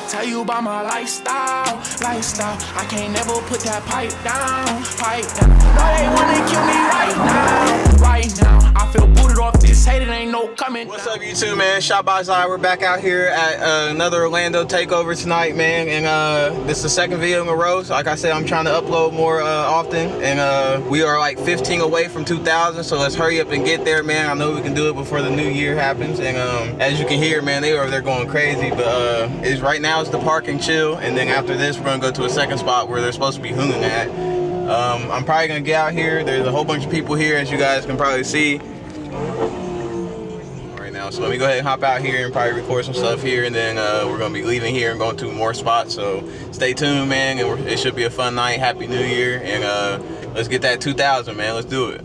tell you about my lifestyle. I can't never put that pipe down. No, they wanna kill me right now. I feel booted off this hate, it ain't no coming. What's up, YouTube, man? ShotBy side. We're back out here at another Orlando takeover tonight, man. And this is the second video in a row. So like I said, I'm trying to upload more often. And we are like 15 away from 2,000. So let's hurry up and get there, man. I know we can do it before the new year happens. And as you can hear, man, they over there going crazy. But it's right now it's the park and chill. And then after this, we're gonna go to a second spot where they're supposed to be hooning at. I'm probably gonna get out here. There's a whole bunch of people here, as you guys can probably see right now. So let me go ahead and hop out here and probably record some stuff here, and then we're gonna be leaving here and going to more spots. So stay tuned, man, and it should be a fun night. Happy New Year, and let's get that 2,000, man. Let's do it.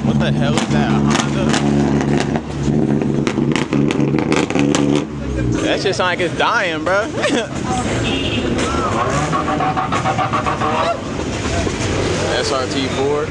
What the hell is that? A Honda? That shit sound like it's dying, bro. SRT4.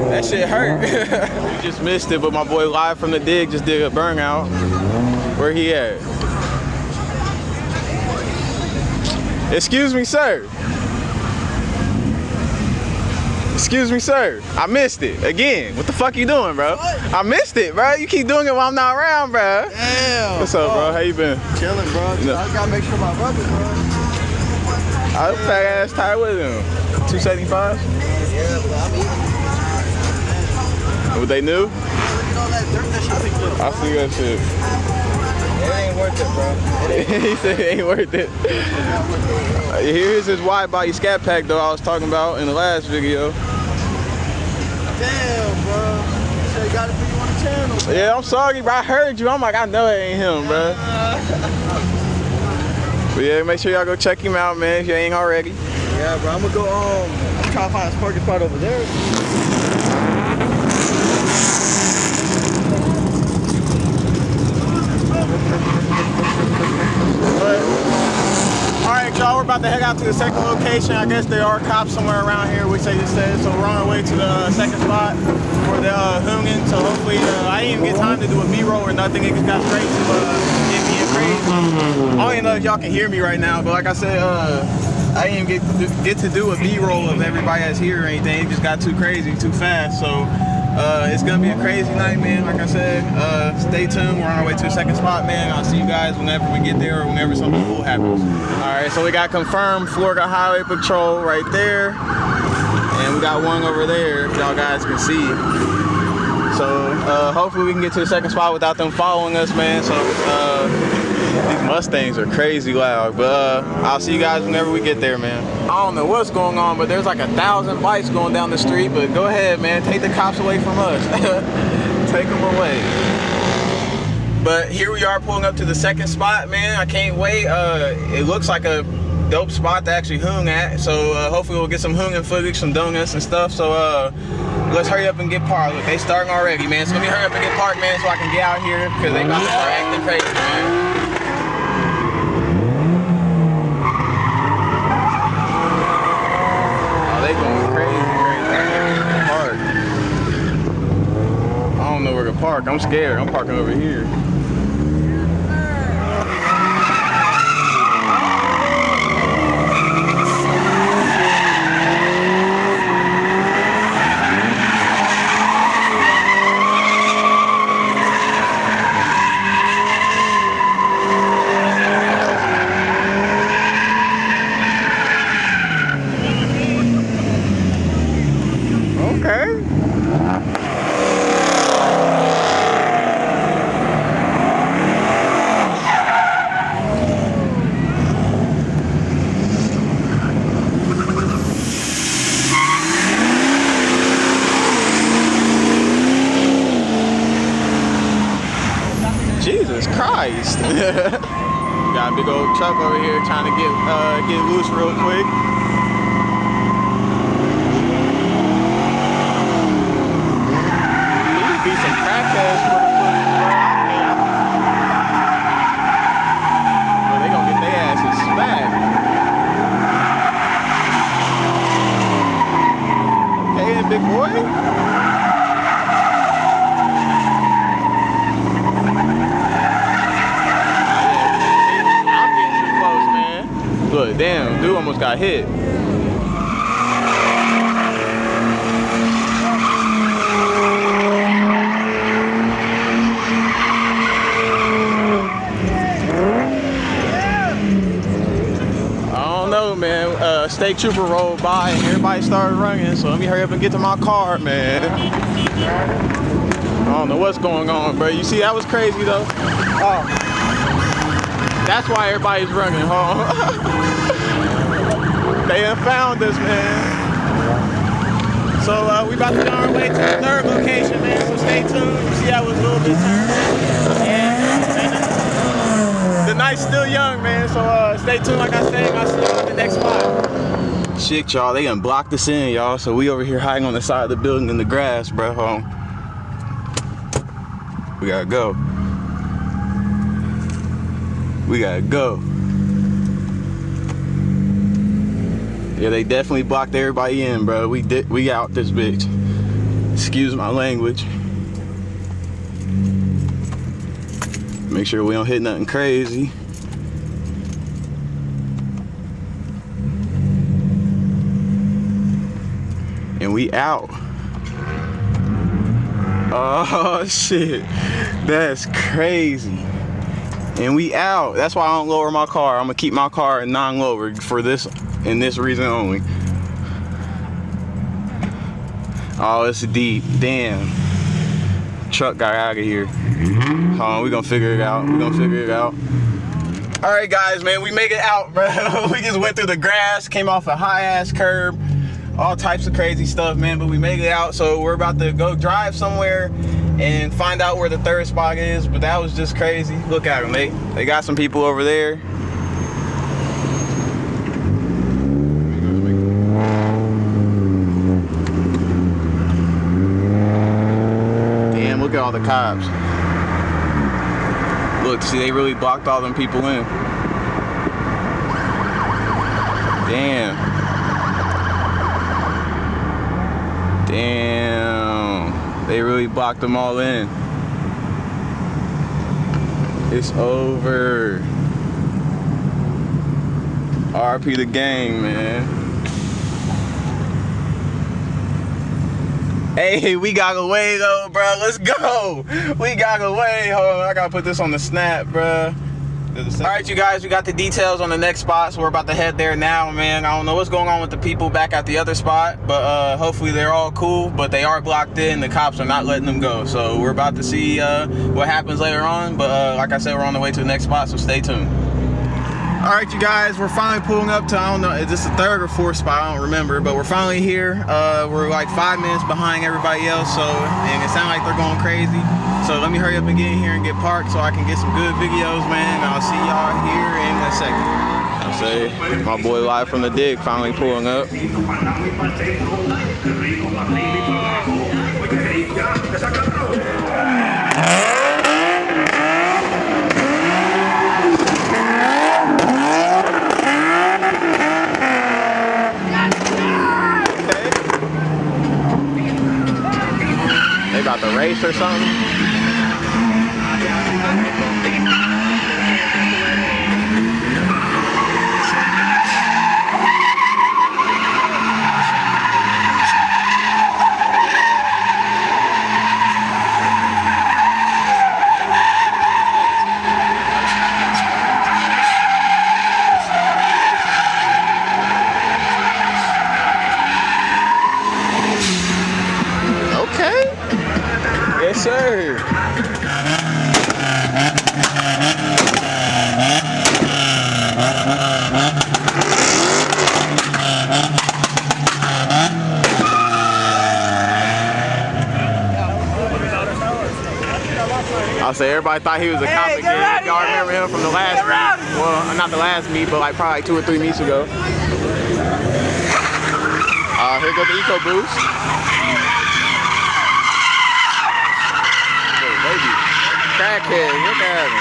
That shit hurt. You just missed it, but my boy Live from the Dig just did a burnout. Where he at? Excuse me, sir. Excuse me, sir. I missed it again. What the fuck you doing, bro? What? I missed it, bro. You keep doing it while I'm not around, bro. Damn. What's up, bro? How you been? Chilling, bro. No. I gotta make sure my brother, bro. I was fat ass tired with him. 275? Yeah, but I'm eating. What they knew? You know that dirt that shit be good. I see that shit. It ain't worth it, bro. He said it ain't worth it. Here's his WideBody Scat pack though I was talking about in the last video. Damn, bro. So you got it for you on the channel, bro. Yeah, I'm sorry, bro. I heard you. I'm like, I know it ain't him, bro. But yeah, make sure y'all go check him out, man, if you ain't already. Yeah, bro. I'm gonna go I'm trying to find a parking spot over there. Alright, y'all, we're about to head out to the second location. I guess there are cops somewhere around here, which they just said. So we're on our way to the second spot for the hoonging. So hopefully, I didn't even get time to do a B-roll or nothing. It just got straight to it being crazy. I don't even know if y'all can hear me right now, but like I said, I didn't even get to do a B-roll of everybody that's here or anything. It just got too crazy, too fast. So it's gonna be a crazy night, man. Like I said, stay tuned. We're on our way to the second spot, man. I'll see you guys whenever we get there or whenever something cool happens. All right, so we got confirmed Florida Highway Patrol right there, and we got one over there, if y'all guys can see. So hopefully we can get to the second spot without them following us, man. So these Mustangs are crazy loud, but I'll see you guys whenever we get there, man. I don't know what's going on, but there's like 1,000 bikes going down the street, but go ahead, man. Take the cops away from us. Take them away. But here we are pulling up to the second spot, man. I can't wait. It looks like a dope spot to actually hoong at. So hopefully we'll get some hoonging footage, some donuts and stuff. So let's hurry up and get parked. Look, they starting already, man. So let me hurry up and get parked, man, so I can get out here because they about to start acting crazy, man. They going crazy. Park. I don't know where to park. I'm scared. I'm parking over here. Jesus Christ. Got a big old truck over here trying to get loose real quick. These be some crackheads for the footage, bro. Well, they gonna get their asses smacked. Okay, then, big boy. Look, damn, dude almost got hit. I don't know, man. State trooper rolled by and everybody started running, so let me hurry up and get to my car, man. I don't know what's going on, bro. You see, that was crazy, though. Oh. That's why everybody's running home. They done found us, man. So we about to go on our way to the third location, man. So stay tuned. You see how it was a little bit turned. And the night's still young, man. So stay tuned. Like I said, I'll see you at the next spot. Shit, y'all. They done blocked us in, y'all. So we over here hiding on the side of the building in the grass, bro. We gotta go. We gotta go. Yeah, they definitely blocked everybody in, bro. We out this bitch. Excuse my language. Make sure we don't hit nothing crazy. And we out. Oh shit, that's crazy. And we out. That's why I don't lower my car. I'm gonna keep my car non-lowered for this and this reason only. Oh, it's deep. Damn. Truck got out of here. Hold on, we gonna figure it out. All right, guys, man, we make it out, bro. We just went through the grass, came off a high-ass curb, all types of crazy stuff, man, but we made it out. So we're about to go drive somewhere and find out where the third spot is, but that was just crazy. Look at them, they got some people over there. Damn, look at all the cops. Look, see, they really blocked all them people in. Damn. They really blocked them all in. It's over. RP the gang, man. Hey, we got away though, bro. Let's go. We got away. Hold on, I gotta put this on the snap, bro. All right, you guys, we got the details on the next spot, so we're about to head there now, man. I don't know what's going on with the people back at the other spot, but hopefully they're all cool, but they are blocked in. The cops are not letting them go, so we're about to see what happens later on, but like I said, we're on the way to the next spot, so stay tuned. All right, you guys, we're finally pulling up to, I don't know, is this the third or fourth spot? I don't remember, but we're finally here. We're like 5 minutes behind everybody else, so, and it sounds like they're going crazy. So let me hurry up and get in here and get parked so I can get some good videos, man. I'll see y'all here in a second. I say, my boy Live from the Dig finally pulling up. They about to race or something? Okay. Yes, sir. I'll say everybody thought he was a cop again. Y'all remember him from the last meet? Well, not the last meet, but like probably 2 or 3 meets ago. Here goes the Eco Boost. Oh, baby. Crackhead, look at him.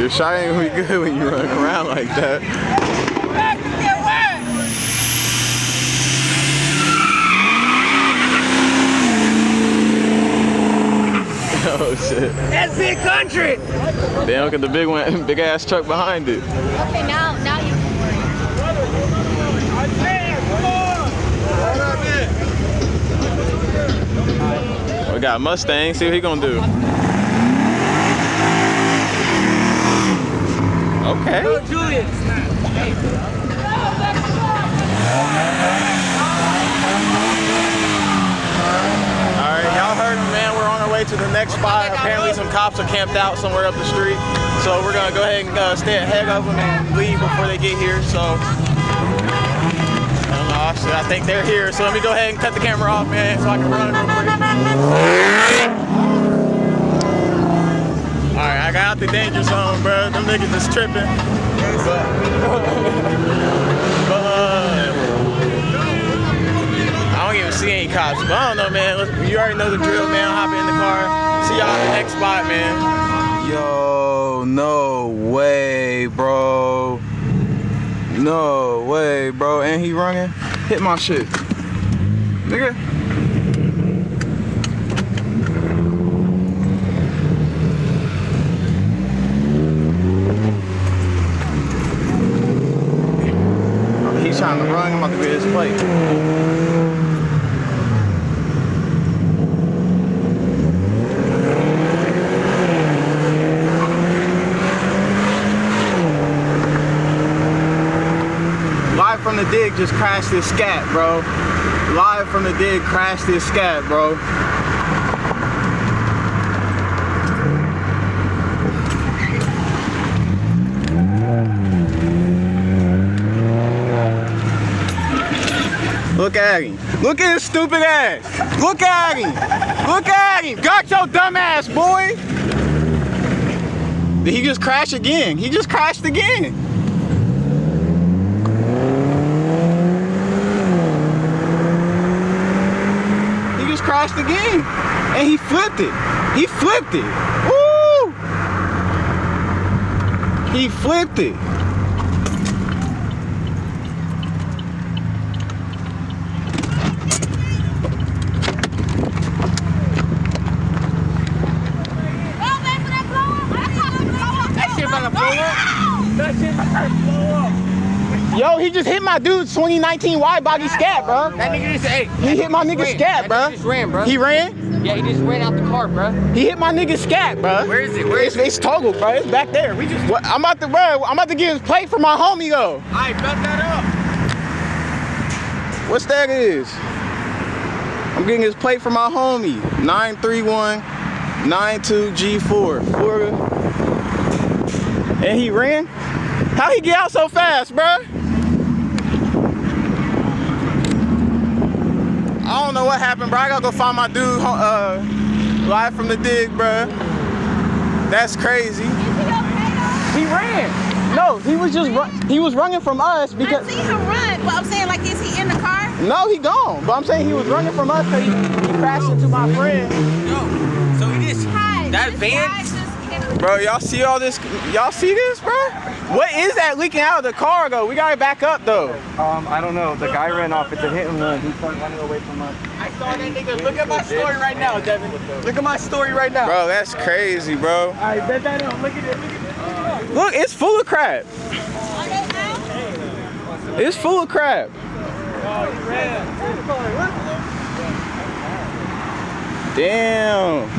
Your shot ain't gonna be good when you run around like that. Oh shit. That's big country! Damn, look at the big one, big ass truck behind it. Okay, now you can We got Mustang, see what he gonna do. Okay. Go, Julian. Alright, y'all heard him, man. We're on our way to the next spot. Apparently some cops are camped out somewhere up the street. So we're gonna go ahead and stay ahead of them and leave before they get here. So, I don't know, actually, I think they're here. So let me go ahead and cut the camera off, man, so I can run real quick. Alright, I got out the danger zone, bro. Them niggas is tripping. I don't even see any cops, but I don't know, man. You already know the drill, man. Hop in the car. See y'all at the next spot, man. Yo, no way, bro. No way, bro. And he running. Hit my shit. Nigga. He's trying to run. I'm about to get his plate. Live from the dig just crashed this Scat, bro. Live from the dig crashed this Scat, bro. Look at him. Look at his stupid ass. Look at him. Look at him. Got your dumb ass, boy. Did he just crash again? He just crashed again. He just crashed again. And he flipped it. He flipped it. Woo! He flipped it. Yo, he just hit my dude's 2019 WideBody Scat, bro. That nigga just, hey. He hit my nigga Scat, bro. He just ran, bro. He ran? Yeah, he just ran out the car, bro. He hit my nigga Scat, bro. Where is it? Where is it? It's toggled, bro. It's back there. We just. What, I'm about to get his plate for my homie, though. I bet that up. What's that is? I'm getting his plate for my homie. 93192G4. Florida. And he ran? How he get out so fast, bro? I don't know what happened, bro. I gotta go find my dude live from the dig, bro. That's crazy. Is he okay though? He ran. No, he was just he was running from us because I see him run, but I'm saying, like, is he in the car? no, he gone. But I'm saying he was running from us because he crashed into my friend. Yo, so he just, Hi, that this van? guy just hit- Bro, y'all see all this? Y'all see this, bro? What is that leaking out of the car, though? We gotta back up, though. I don't know. The guy ran off. It's a hit and run. He started running away from us. I saw that nigga. Look at my story right now, Devin. Look at my story right now. Bro, that's crazy, bro. I bet that up. Look at it. Look, it's full of crap. It's full of crap. Damn.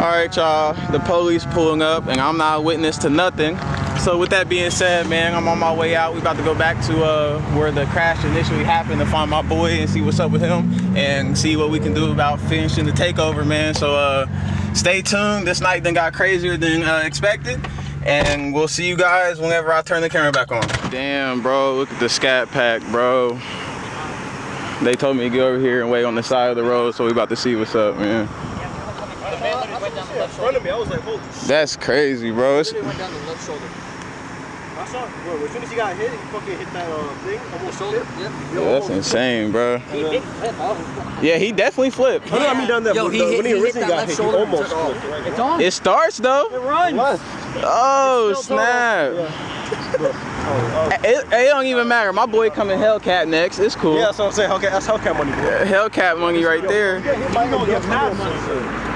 All right, y'all. The police pulling up, and I'm not a witness to nothing. So with that being said, man, I'm on my way out. We about to go back to where the crash initially happened to find my boy and see what's up with him and see what we can do about finishing the takeover, man. So stay tuned. This night then got crazier than expected. And we'll see you guys whenever I turn the camera back on. Damn, bro, look at the Scat pack, bro. They told me to get over here and wait on the side of the road, so we about to see what's up, man. In front of me, I was like, holy shit. That's crazy, bro. It went down the left shoulder. I saw it. Bro, as soon as he got hit, he fucking hit that thing. Almost shoulder. Yeah, that's insane, bro. Yeah, he definitely flipped. I mean done that. Yo, when he he originally hit that got left hit, he shoulder and almost took off. flipped. Right? It's on. It starts though. It runs. Oh snap! It don't even matter. My boy coming Hellcat next. It's cool. Yeah, that's what I'm saying. Hellcat, that's Hellcat money, bro. Hellcat money right there.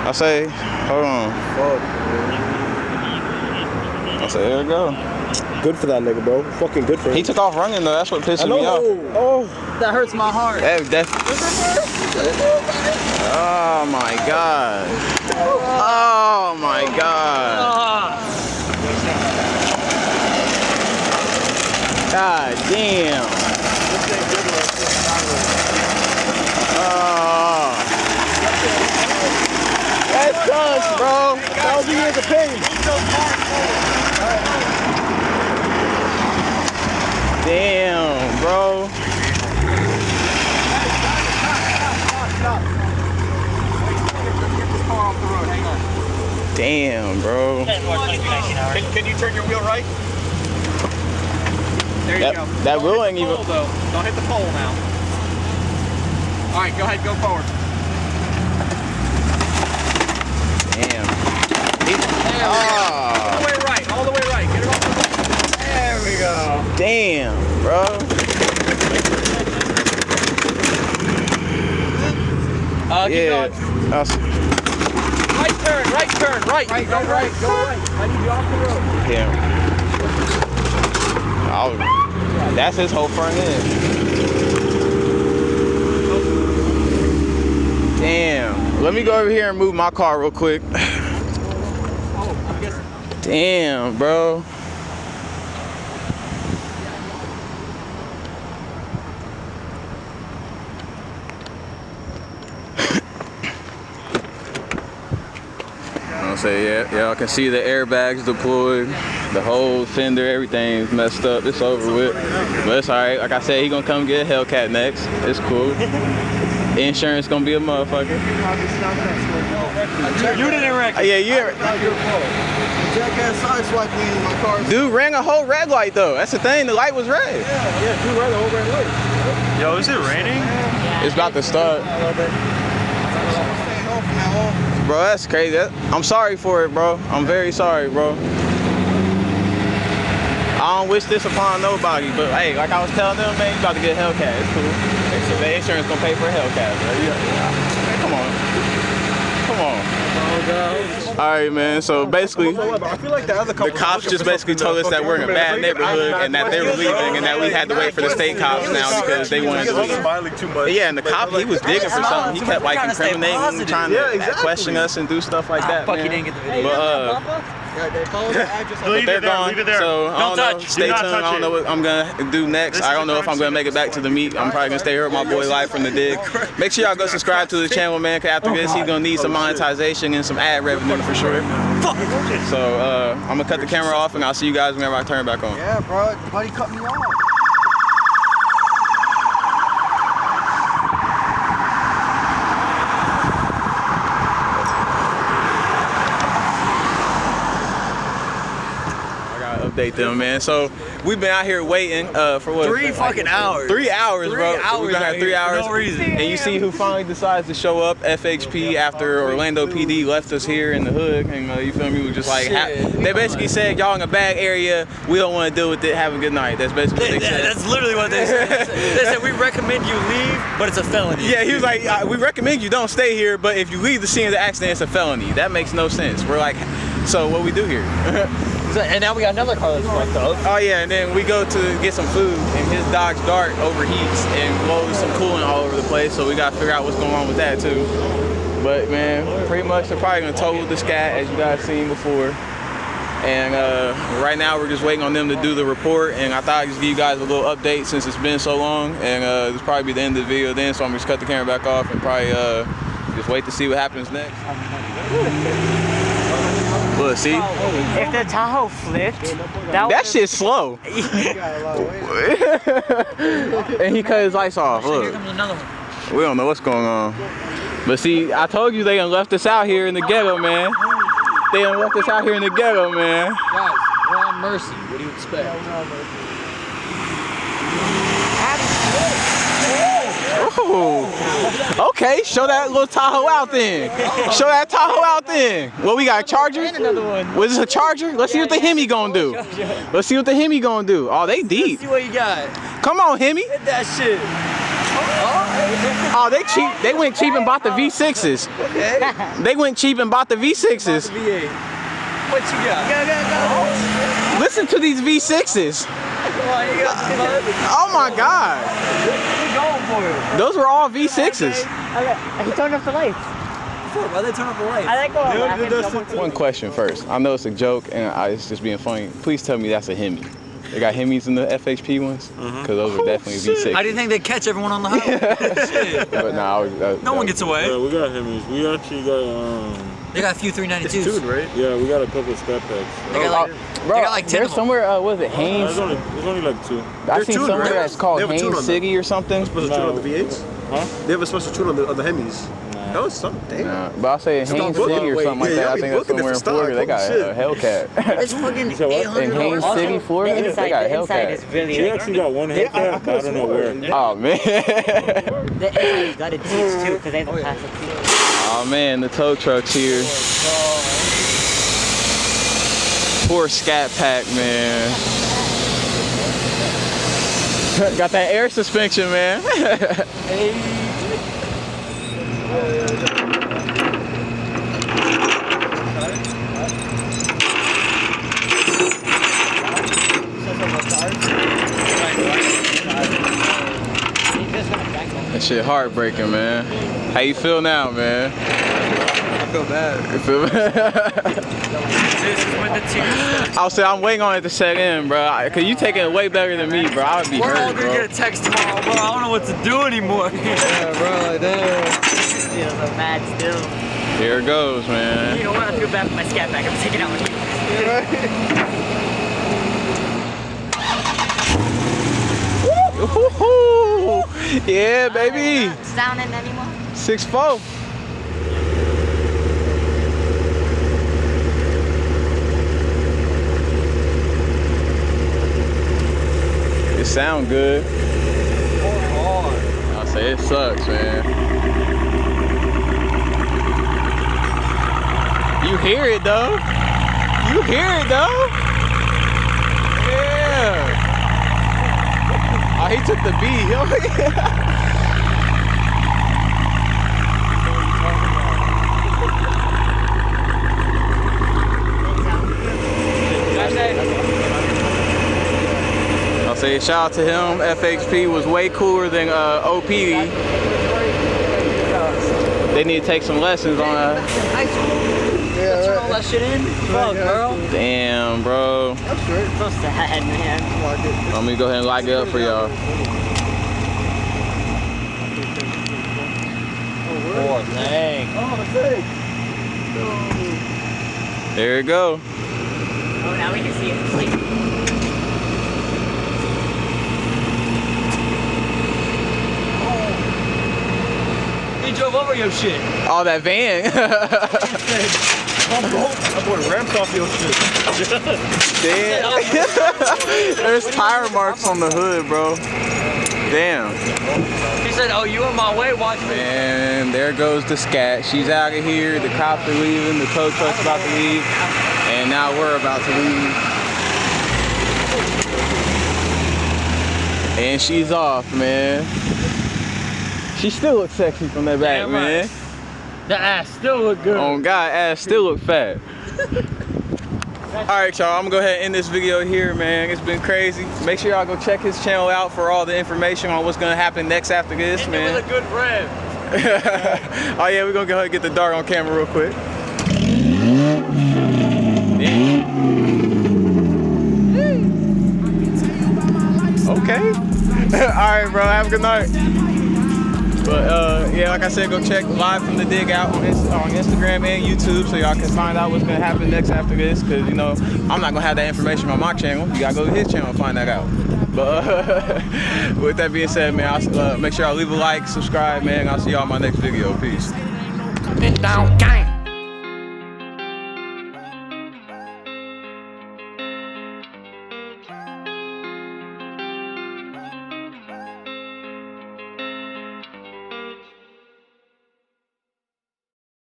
I say, hold on. I say, there we go. Good for that nigga, bro. Fucking good for him. He took off running though. That's what pissing me off. Oh, That hurts my heart. Oh my god. Oh my god. God damn. That sucks, bro. that was years of pain. Damn, bro. Damn, bro. Can you turn your wheel right? There you go. That wheel ain't even. Don't hit the pole now. All right, go ahead, go forward. Damn. All the way right, all the way right. Get it off the road. There we go. Damn, bro. Yeah. Right turn, right turn, right. Right, go right, go right. I need you off the road. Damn. Oh, that's his whole front end. Damn. Let me go over here and move my car real quick. Damn, bro. I'll say, yeah, y'all can see the airbags deployed, the whole fender, everything's messed up. It's over with, but it's all right. Like I said, he gonna come get a Hellcat next. It's cool. Insurance gonna be a motherfucker. You didn't wreck it. Yeah, you. Not your fault. Jackass sideswiped me in my car. Dude ran a whole red light though. That's the thing. The light was red. Yeah, dude ran the whole red light. Yo, is it raining? It's about to start. Bro, that's crazy. I'm sorry for it, bro. I'm very sorry, bro. I don't wish this upon nobody, but hey, like I was telling them, man, you about to get a Hellcat. It's cool. The insurance gonna pay for a Hellcat, bro. Man, come on. Come on. All right, man. So basically, I feel like the cops just basically told us that we're in a bad neighborhood and that they were leaving and that we had to wait for the state cops now because they wanted to leave. Yeah, and the cop, he was digging for something. He kept like incriminating, trying to question us and do stuff like that, Fuck, you man. didn't get the video. But they're gone, so I don't know. Stay tuned. I don't know what I'm gonna do next. I don't know if I'm gonna make it back to the meet. I'm probably gonna stay here with my boy Live from the Dig. Make sure y'all go subscribe to the channel, man, because after this he's gonna need some monetization and some ad revenue for sure. So I'm gonna cut the camera off and I'll see you guys whenever I turn back on. Yeah, bro. Buddy cut me off. Update them, man. So we've been out here waiting for what? 3 fucking hours. 3 hours, bro. 3 hours We've been out 3 hours. for no reason. And you see who finally decides to show up? FHP after Orlando PD left us here in the hood. And you feel me? We just like they basically said y'all in a bad area. We don't want to deal with it. Have a good night. That's basically what they said. That's literally what they said. They said we recommend you leave, but it's a felony. Yeah, he was like, we recommend you don't stay here, but if you leave the scene of the accident, it's a felony. That makes no sense. We're like, so what we do here? And now we got another car that's fucked up. Oh yeah, and then we go to get some food, and his Dodge Dart overheats and blows some coolant all over the place. So we gotta figure out what's going on with that too. But man, pretty much they're probably gonna tow the Scat as you guys seen before. And right now we're just waiting on them to do the report. And I thought I'd just give you guys a little update since it's been so long. And this will probably be the end of the video then. So I'm just cut the camera back off and probably just wait to see what happens next. Look, see? If the Tahoe flipped, That shit's slow. And he cut his lights off. Here Look. comes another one. We don't know what's going on. But see, I told you they done left us out here in the ghetto, man. They done left us out here in the ghetto, man. Guys, we're on Mercy. What do you expect? Ooh. Okay, show that little Tahoe out then. Show that Tahoe out then. What, we got a Charger? Was this a Charger? Let's see what the Hemi gonna do. Let's see what the Hemi gonna do. Oh, they deep. Let's see what you got. Come on, Hemi. Hit that shit. Oh, they cheap. They went cheap and bought the V6s. Okay. They went cheap and bought the V6s. V8. What you got? Listen to these V6s. Come on, you got Oh my God. We're going for it. Those were all V6s. he turned off the lights. Why they turn off the lights? I like going laughing. One question first. I know it's a joke and it's just being funny. Please tell me that's a Hemi. They got Hemis in the FHP ones? Because those are definitely V6s. I didn't think they'd catch everyone on the highway. Shit. But nah, No one gets away. Yeah, we got Hemis. We actually got They got a few 392s. right? yeah, we got a couple of Scat packs. They got like, Bro, they got like 10 there's of them. somewhere, what is it, Haynes? There's only like 2. I seen tuned, somewhere right? that's called They have a tune Haynes on City or something. Supposed to tune on the V8s? Huh? They have a special tune on the Hemis. No, it's something. Damn. Nah, but I'll say Haynes Stop City booking. or something like Yeah, that. I y'all be think that's booking somewhere in it for stock. Florida. They got Holy a Hellcat. It's fucking said what? In Haynes $800. City, Florida, The they inside, got a the inside Hellcat. is really She actually got one hellcat, but I don't know where. Oh man. The inside got a teach too because they have the plastic teach. Oh man, the tow truck's here. Poor Scat Pack, man. Got that air suspension, man. That shit heartbreaking, man. How you feel now, man? I feel bad. You feel bad? This is when the tears. I'll say I'm waiting on it to set in, bro. Cause you taking it way better than me, bro. I would be We're all hurt, gonna bro. get a text tomorrow, bro. I don't know what to do anymore. Yeah, bro, like that. Feels so bad still. Here it goes, man. You know what? I feel bad for my Scat back. I'm taking out my Woo-hoo-hoo. Yeah, baby. It's down in anymore. 6'4". It sound good. I'll say it sucks, man. You hear it though. You hear it though. Yeah. Oh, he took the B. I'll say shout out to him. FXP was way cooler than OPD. They need to take some lessons on that. Turn all that shit in. Fuck, girl. Damn, bro. So sad, man. Let me go ahead and lock it up for y'all. Poor thing. There you go. Oh, now we can see it sleep. He drove over your shit. Oh, that van. That boy ramped off your shit. Damn. There's tire marks on the hood, bro. Damn. He said, oh, you in my way, watch me. And there goes the Scat. She's out of here. The cops are leaving. The tow truck's about to leave. And now we're about to leave. And she's off, man. She still looks sexy from that back, Damn man. right. The ass still look good. Oh God, ass still look fat. Alright y'all, I'm gonna go ahead and end this video here, man. It's been crazy. Make sure y'all go check his channel out for all the information on what's gonna happen next after this, End it man. with a good rev. Oh yeah, we're gonna go ahead and get the dart on camera real quick. Okay. Alright bro, have a good night. But yeah, like I said, go check Live from the Dig out on Instagram and YouTube so y'all can find out what's gonna happen next after this. Cause you know, I'm not gonna have that information on my channel. You gotta go to his channel and find that out. But with that being said, man, I'll make sure y'all leave a like, subscribe, man. I'll see y'all in my next video. Peace. Down gang.